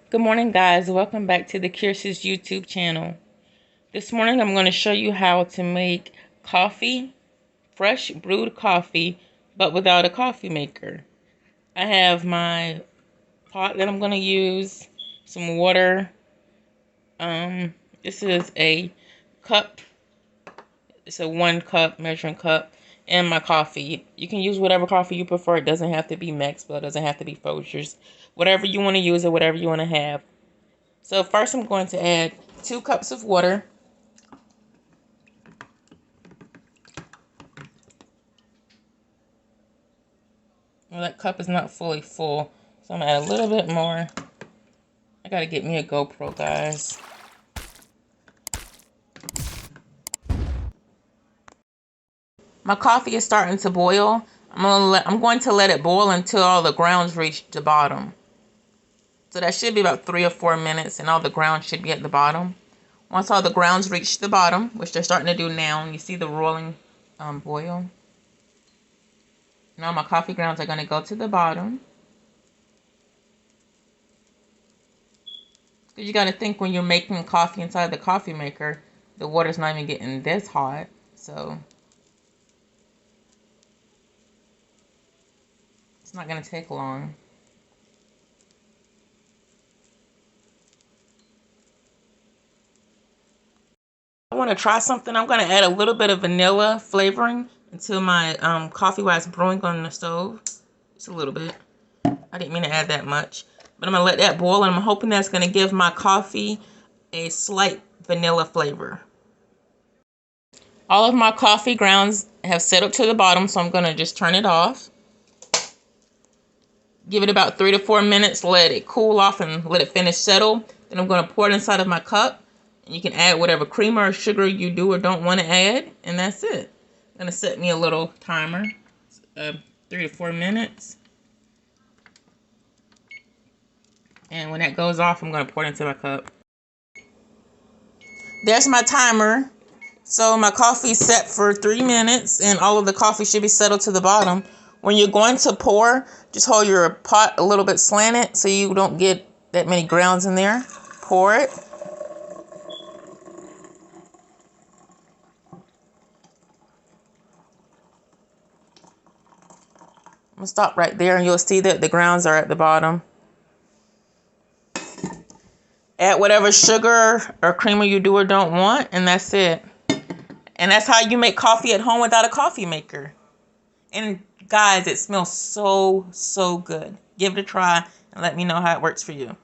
Good morning, guys. Welcome back to the Kirsten's YouTube channel. This morning I'm going to show you how to make coffee, fresh brewed coffee, but without a coffee maker. I have my pot that I'm going to use, some water. This is a cup. It's a 1 cup measuring cup, and my coffee. You can use whatever coffee you prefer. It doesn't have to be Maxwell. It doesn't have to be Folgers. Whatever you want to use or whatever you want to have. So first I'm going to add 2 cups of water. Well, that cup is not fully full, so I'm going to add a little bit more. I got to get me a GoPro, guys. My coffee is starting to boil. I'm going to let it boil until all the grounds reach the bottom. So that should be about 3 or 4 minutes, and all the grounds should be at the bottom. Once all the grounds reach the bottom, which they're starting to do now, and you see the rolling boil. Now my coffee grounds are going to go to the bottom. Because you got to think, when you're making coffee inside the coffee maker, the water's not even getting this hot. So it's not going to take long. I want to try something. I'm going to add a little bit of vanilla flavoring into my coffee while it's brewing on the stove. Just a little bit. I didn't mean to add that much. But I'm going to let that boil, and I'm hoping that's going to give my coffee a slight vanilla flavor. All of my coffee grounds have settled to the bottom, so I'm going to just turn it off. Give it about 3 to 4 minutes, let it cool off and let it finish settle. Then I'm going to pour it inside of my cup. And you can add whatever creamer or sugar you do or don't want to add. And that's it. I'm going to set me a little timer. 3 to 4 minutes. And when that goes off, I'm going to pour it into my cup. There's my timer. So my coffee's set for 3 minutes, and all of the coffee should be settled to the bottom. When you're going to pour, just hold your pot a little bit slanted so you don't get that many grounds in there. Pour it. I'm going to stop right there, and you'll see that the grounds are at the bottom. Add whatever sugar or creamer you do or don't want, and that's it. And that's how you make coffee at home without a coffee maker. And guys, it smells so good. Give it a try and let me know how it works for you.